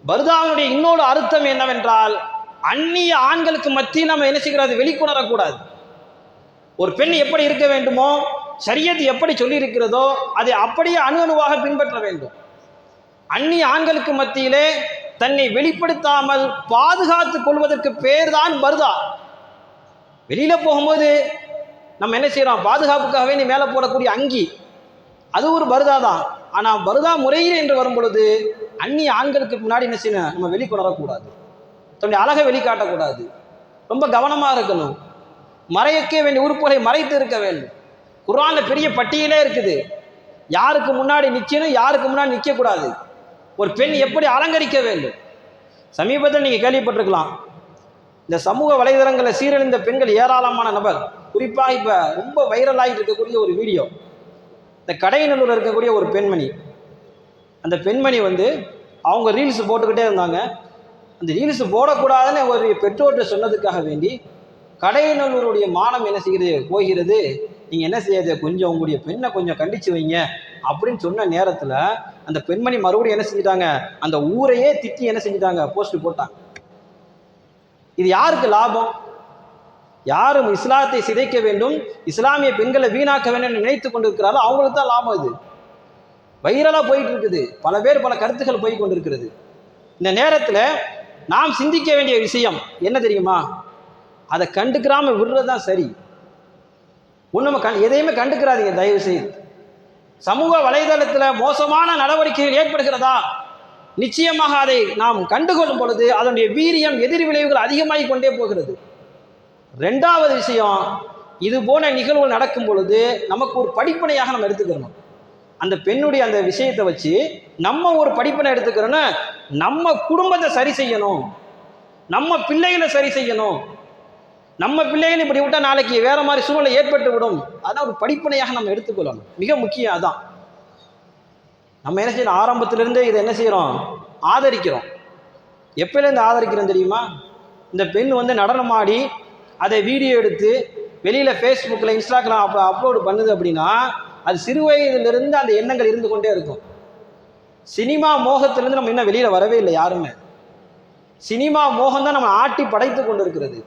பருதாவுடைய இன்னொரு அர்த்தம் என்னவென்றால், அந்நிய ஆண்களுக்கு மத்தியில் நம்ம என்ன செய்கிறது, வெளிக்கொணரக்கூடாது. ஒரு பெண் எப்படி இருக்க வேண்டுமோ, ஷரியத் எப்படி சொல்லி இருக்கிறதோ அதை அப்படியே அணுவாக பின்பற்ற வேண்டும். அந்நிய ஆண்களுக்கு மத்தியிலே தன்னை வெளிப்படுத்தாமல் பாதுகாத்துக் கொள்வதற்கு பேர் தான் பருதா. வெளியில போகும்போது நம்ம என்ன செய்யறோம், பாதுகாப்புக்காகவே நீ மேலே போடக்கூடிய அங்கி, அது ஒரு பருதா தான். ஆனால் பருதா முறையில் என்று வரும் பொழுது அந்நிய ஆண்களுக்கு முன்னாடி என்ன செய்யணும், நம்ம வெளிக்கொணரக்கூடாது, தன்னுடைய அழகை வெளிக்காட்டக்கூடாது, ரொம்ப கவனமாக இருக்கணும். மறைக்க வேண்டிய உறுப்புகளை மறைத்து இருக்க வேண்டும். குர்ஆன்ல பெரிய பட்டியலே இருக்குது, யாருக்கு முன்னாடி நிற்கணும், யாருக்கு முன்னாடி நிற்கக்கூடாது, ஒரு பெண் எப்படி அலங்கரிக்க வேண்டும். சமீபத்தில் நீங்கள் கேள்விப்பட்டிருக்கலாம், இந்த சமூக வலைதளங்களில் சீரழிந்த பெண்கள் ஏராளமான நபர், குறிப்பாக இப்போ ரொம்ப வைரலாகிட்டு இருக்கக்கூடிய ஒரு வீடியோ, இந்த கடையநல்லூரில் இருக்கக்கூடிய ஒரு பெண்மணி. அந்த பெண்மணி அவங்க ரீல்ஸ் போட்டுக்கிட்டே இருந்தாங்க. அந்த ரீல்ஸ் போடக்கூடாதுன்னு ஒரு பெற்றோர்கிட்ட சொன்னதுக்காக வேண்டி கடையநல்லூருடைய மானம் என்ன செய்கிறது, போகிறது. நீங்கள் என்ன செய்யாது, கொஞ்சம் உங்களுடைய பெண்ணை கொஞ்சம் கண்டிச்சு வைங்க அப்படின்னு சொன்ன நேரத்தில் அந்த பெண்மணி மறுபடியும் என்ன செஞ்சிட்டாங்க, அந்த ஊரையே திட்டி என்ன செஞ்சிட்டாங்க, போஸ்ட் போட்டாங்க. இது யாருக்கு லாபம்? யாரும் இஸ்லாத்தை சிதைக்க வேண்டும், இஸ்லாமிய பெண்களை வீணாக்க வேண்டும் என்று நினைத்து கொண்டிருக்கிறாரோ அவங்களுக்கு தான் லாபம். இது வைரலாக போயிட்டு இருக்குது, பல பேர் பல கருத்துக்கள் போய் கொண்டிருக்கிறது. இந்த நேரத்தில் நாம் சிந்திக்க வேண்டிய விஷயம் என்ன தெரியுமா, அதை கண்டுக்கிறாம விடுறது தான் சரி. ஒன்றும் எதையுமே கண்டுக்கிறாதீங்க தயவு செய்து. சமூக வலைதளத்தில் மோசமான நடவடிக்கைகள் ஏற்படுகிறதா, நிச்சயமாக அதை நாம் கண்டுகொள்ளும் பொழுது அதனுடைய வீரியம், எதிர் விளைவுகள் அதிகமாகி கொண்டே போகிறது. ரெண்டாவது விஷயம், இது போன்ற நிகழ்வுகள் நடக்கும் பொழுது நமக்கு ஒரு படிப்பினையாக நம்ம எடுத்துக்கிறோம். அந்த பெண்ணுடைய அந்த விஷயத்தை வச்சு நம்ம ஒரு படிப்பினை எடுத்துக்கிறோன்னா, நம்ம குடும்பத்தை சரி செய்யணும், நம்ம பிள்ளைகளை சரி செய்யணும். நம்ம பிள்ளைகள் இப்படி விட்டால் நாளைக்கு வேற மாதிரி சூழ்நிலை ஏற்பட்டு விடும். அதான் ஒரு படிப்பினையாக நம்ம எடுத்துக்கொள்ளணும். மிக முக்கியம் அதான். நம்ம என்ன செய்யணும், ஆரம்பத்திலிருந்தே இதை என்ன செய்கிறோம், ஆதரிக்கிறோம். எப்போலேருந்து ஆதரிக்கிறோம் தெரியுமா? இந்த பெண் நடனம் ஆடி அதை வீடியோ எடுத்து வெளியில் ஃபேஸ்புக்கில், இன்ஸ்டாகிராம் அப்லோடு பண்ணுது அப்படின்னா, அது சிறு வயதிலிருந்து அந்த எண்ணங்கள் இருந்து கொண்டே இருக்கும். சினிமா மோகத்திலிருந்து நம்ம இன்னும் வெளியில் வரவே இல்லை யாருமே. சினிமா மோகம் தான் நம்ம ஆட்டி படைத்து கொண்டு இருக்கிறது.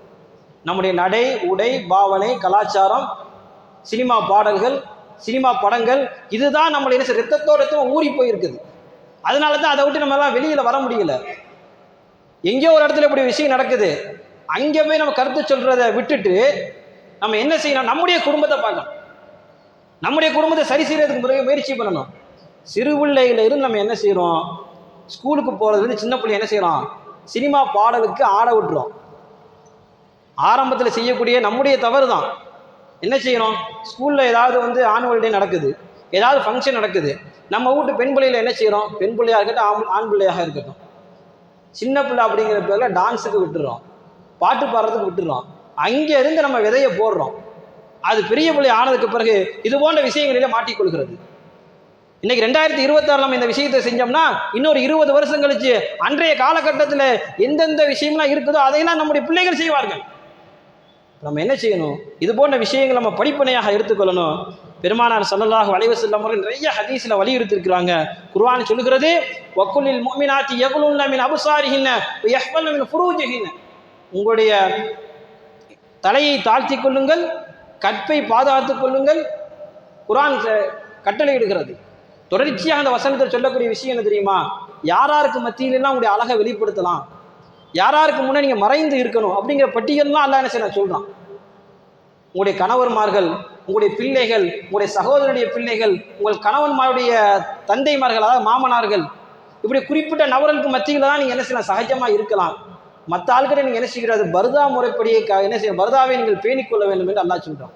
நம்முடைய நடை, உடை, பாவனை, கலாச்சாரம், சினிமா பாடல்கள், சினிமா படங்கள், இதுதான் நம்மளுடைய ரத்தத்தோட ரத்தம் ஊறி போயிருக்குது. அதனால தான் அதை விட்டு நம்ம எல்லாம் வெளியில் வர முடியல. எங்கேயோ ஒரு இடத்துல இப்படி விஷயம் நடக்குது, அங்கே போய் நம்ம கருத்து சொல்றதை விட்டுட்டு நம்ம என்ன செய்யணும், நம்முடைய குடும்பத்தை பார்க்கணும், நம்முடைய குடும்பத்தை சரி செய்யறதுக்கு முயற்சி பண்ணணும். சிறு பிள்ளையில இருந்து நம்ம என்ன செய்யறோம், ஸ்கூலுக்கு போறது சின்ன பிள்ளை என்ன செய்யறோம், சினிமா பாடலுக்கு ஆட விட்டுறோம். ஆரம்பத்தில் செய்யக்கூடிய நம்முடைய தவறு தான். என்ன செய்யணும், ஸ்கூலில் ஏதாவது ஆனுவல் டே நடக்குது, ஏதாவது ஃபங்க்ஷன் நடக்குது, நம்ம வீட்டு பெண் பிள்ளையில் என்ன செய்கிறோம், பெண் பிள்ளையாக இருக்கட்டும், ஆண் பிள்ளையாக இருக்கட்டும், சின்ன பிள்ளை அப்படிங்கிற பேரில் டான்ஸுக்கு விட்டுறோம், பாட்டு பாடுறதுக்கு விட்டுறோம். அங்கே இருந்து நம்ம விதையை போடுறோம். அது பெரிய பிள்ளை ஆனதுக்கு பிறகு இது போன்ற விஷயங்களிலே மாட்டிக்கொள்கிறது. இன்னைக்கு 2026 நம்ம இந்த விஷயத்தை செஞ்சோம்னா இன்னொரு 20 வருஷம் கழிச்சு அன்றைய காலகட்டத்தில் எந்தெந்த விஷயம்லாம் இருக்குதோ அதையெல்லாம் நம்முடைய பிள்ளைகள் செய்வார்கள். நம்ம என்ன செய்யணும், இது போன்ற விஷயங்கள் நம்ம படிப்பனையாக எடுத்துக்கொள்ளணும். பெருமானார் ஸல்லல்லாஹு அலைஹி வஸல்லம் அவர்கள் நிறைய ஹதீஸில் வலியுறுத்தியிருக்கிறாங்க. குர்ஆன் சொல்லுகிறது, வக்குலில் முஃமினாத்தி யகுலுன்ன மின் அப்சாரிஹின்ன வ யஹ்ஃபல்ன மின் ஃபுரூஜிஹின்ன, உங்களுடைய தலையை தாழ்த்தி கொள்ளுங்கள், கற்பை பாதுகாத்துக் கொள்ளுங்கள். குர்ஆன் கட்டளையிடுகிறது. தொடர்ச்சியாக அந்த வசனத்தில் சொல்லக்கூடிய விஷயம் என்ன தெரியுமா, யாராருக்கு மத்தியிலெல்லாம் உங்களுடைய அழகை வெளிப்படுத்தலாம், யாராருக்கு முன்னே நீங்கள் மறைந்து இருக்கணும் அப்படிங்கிற பட்டியல்லாம் அல்லாஹ் என்ன செய்ய சொல்கிறான். உங்களுடைய கணவன்மார்கள், உங்களுடைய பிள்ளைகள், உங்களுடைய சகோதரனுடைய பிள்ளைகள், உங்கள் கணவன்மாருடைய தந்தைமார்கள், அதாவது மாமனார்கள், இப்படி குறிப்பிட்ட நபர்களுக்கு மத்தியில் தான் நீங்கள் என்ன செய்யலாம், சகஜமாக இருக்கலாம். மற்ற ஆள்கிட்ட நீங்கள் என்ன செய்கிறது, பர்தா முறைப்படியே என்ன செய்ய, பர்தாவை நீங்கள் பேணிக்கொள்ள வேண்டும் என்று அல்லாஹ் சொல்கிறான்.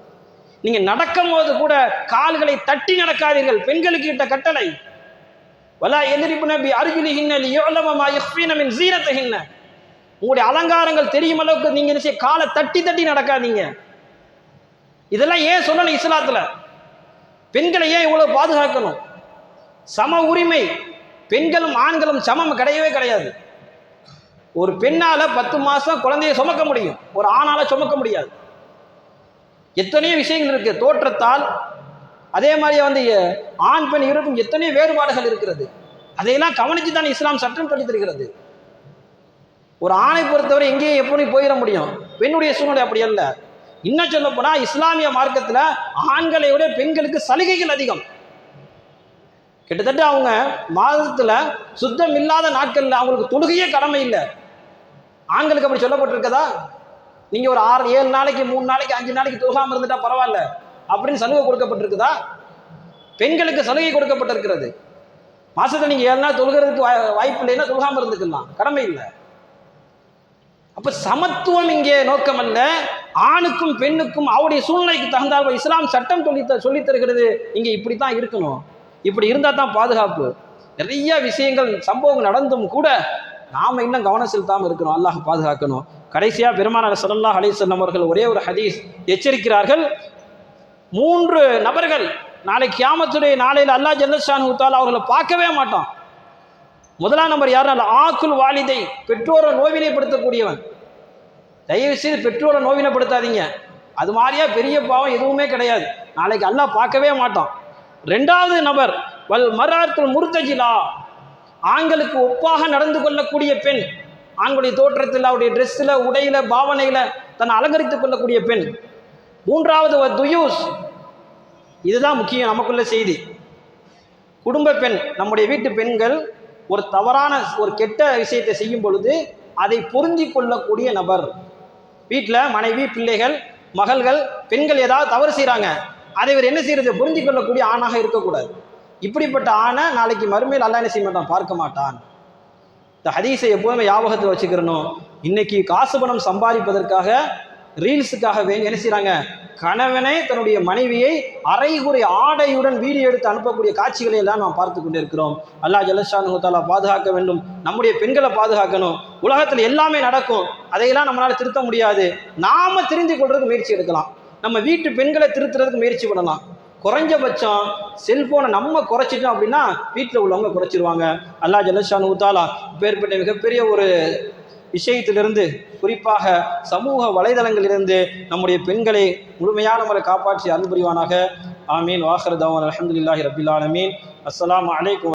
நீங்கள் நடக்கும் போது கூட கால்களை தட்டி நடக்காதீர்கள், பெண்களுக்கு இட்ட கட்டளை. வலா எதிரிபுன பி அர்ஜுலிஹின்ன லியுஅலம மா யக்ஃபீன மின் ஸீனத்திஹின்ன. உங்களுடைய அலங்காரங்கள் தெரியும் அளவுக்கு நீங்கள் என்ன செய்ய, காலை தட்டி தட்டி நடக்காதீங்க. இதெல்லாம் ஏன் சொல்லணும் இஸ்லாத்தில்? பெண்களை ஏன் இவ்வளவு பாதுகாக்கணும்? சம உரிமை, பெண்களும் ஆண்களும் சமம் கிடையவே கிடையாது. ஒரு பெண்ணால 10 மாசம் குழந்தையை சுமக்க முடியும், ஒரு ஆணால சுமக்க முடியாது. எத்தனையோ விஷயங்கள் இருக்கு தோற்றத்தால். அதே மாதிரி ஆண் பெண் இருக்கும் எத்தனையோ வேறுபாடுகள் இருக்கிறது. அதையெல்லாம் கவனித்து தான் இஸ்லாம் சட்டம் சொல்லி தருகிறது. ஒரு ஆணை பொறுத்தவரை எங்கேயும் எப்படி போயிட முடியும், பெண்ணுடைய சூழ்நிலை அப்படி அல்ல. இன்னும் சொல்ல போனா இஸ்லாமிய மார்க்கத்தில் ஆண்களை விட பெண்களுக்கு சலுகைகள் அதிகம். கிட்டத்தட்ட அவங்க மாதத்துல சுத்தம் இல்லாத நாட்கள்ல அவங்களுக்கு தொழுகையே கடமை இல்லை. ஆண்களுக்கு அப்படி சொல்லப்பட்டிருக்கதா? நீங்க ஒரு 6-7 நாளைக்கு 3 நாளைக்கு 5 நாளைக்கு தொழுகாம இருந்துட்டா பரவாயில்ல அப்படின்னு சலுகை கொடுக்கப்பட்டிருக்குதா? பெண்களுக்கு சலுகை கொடுக்கப்பட்டிருக்கிறது. மாசத்துல நீங்க 7 நாள் தொழுகிறதுக்கு வாய்ப்பு இல்லைன்னா தொழுகாம இருந்துக்கலாம், கடமை இல்லை. அப்ப சமத்துவம் இங்கே நோக்கம் அல்ல. ஆணுக்கும் பெண்ணுக்கும் அவருடைய சூழ்நிலைக்கு தகுந்தால் இஸ்லாம் சட்டம் சொல்லி தருகிறது. நீங்க இப்படித்தான் இருக்கணும், இப்படி இருந்தா தான் பாதுகாப்பு. நிறைய விஷயங்கள் சம்பவங்கள் நடந்தும் கூட நாம இன்னும் கவனம் செலுத்தாமல் இருக்கிறோம். அல்லாஹ் பாதுகாக்கணும். கடைசியா பெருமானார் ஸல்லல்லாஹு அலைஹி வஸல்லம் அவர்கள் ஒரே ஒரு ஹதீஸ் எச்சரிக்கிறார்கள். 3 நபர்கள் நாளை கியாமத்துடைய நாளையில் அல்லாஹ் ஜல்லஷானஹு தஆலா அவர்களை பார்க்கவே மாட்டான். முதலாம் நம்பர் யாருன்னா ஆக்குல் வாலிதை, பெற்றோரை நோவினைப்படுத்தக்கூடியவன். தயவு செய்து பெற்றோரை நோவினைப்படுத்தாதீங்க. அது மாதிரியா பெரிய பாவம் எதுவுமே கிடையாது, நாளைக்கு அல்லாஹ் பார்க்கவே மாட்டான். 2வது நபர் வல் மர்அத்துல் முர்தஜிலா, ஆண்களுக்கு ஒப்பாக நடந்து கொள்ளக்கூடிய பெண். ஆண்களுடைய தோற்றத்தில், அவருடைய ட்ரெஸ்ஸில், உடையில, பாவனையில தன்னை அலங்கரித்துக் கொள்ளக்கூடிய பெண். 3வது துயூஸ், இதுதான் முக்கியம் நமக்குள்ள செய்தி. குடும்ப பெண், நம்முடைய வீட்டு பெண்கள் ஒரு தவறான ஒரு கெட்ட விஷயத்தை செய்யும் பொழுது அதை பொருந்தி கொள்ளக்கூடிய நபர். வீட்டில் மனைவி, பிள்ளைகள், மகள்கள், பெண்கள் ஏதாவது தவறு செய்கிறாங்க, அதை இவர் என்ன செய்யறது, புரிஞ்சு கொள்ளக்கூடிய ஆணாக இருக்கக்கூடாது. இப்படிப்பட்ட ஆணை நாளைக்கு மறுமையில் அல்லாஹ் என்ன செய்ய மாட்டான், பார்க்க மாட்டான். இந்த ஹதீஸை எப்போதுமே ஞாபகத்தில் வச்சுக்கிறணும். இன்னைக்கு காசு பணம் சம்பாதிப்பதற்காக, ரீல்ஸுக்காக வேண்டி என்ன செய்கிறாங்க, கணவனை தன்னுடைய மனைவியை அரைகுறை ஆடையுடன் வீடியோ எடுத்து அனுப்பக்கூடிய காட்சிகளை எல்லாம் நாம் பார்த்து கொண்டே இருக்கிறோம். அல்லாஹ் ஜல்லஷானஹு தஆலா பாதுகாக்க வேண்டும். நம்முடைய பெண்களை பாதுகாக்கணும். உலகத்தில் எல்லாமே நடக்கும், அதையெல்லாம் நம்மளால திருத்த முடியாது. நாம தெரிந்து கொள்றதுக்கு முயற்சி எடுக்கலாம். நம்ம வீட்டு பெண்களை திருத்துறதுக்கு முயற்சி பண்ணலாம். குறைஞ்சபட்சம் செல்போனை நம்ம குறைச்சிட்டோம் அப்படின்னா வீட்டில் உள்ளவங்க குறைச்சிருவாங்க. அல்லாஹ் ஜல்லஷானஹு தஆலா பேர்பட்ட மிகப்பெரிய ஒரு விஷயத்திலிருந்து, குறிப்பாக சமூக வலைதளங்களிலிருந்து நம்முடைய பெண்களை முழுமையான முறை காப்பாற்றி அருள் புரிவானாக. ஆமீன். வாஹிரு தஅவானா அல்ஹம்துலில்லாஹி ரப்பில் ஆலமீன். அஸ்ஸலாமு அலைக்கும்.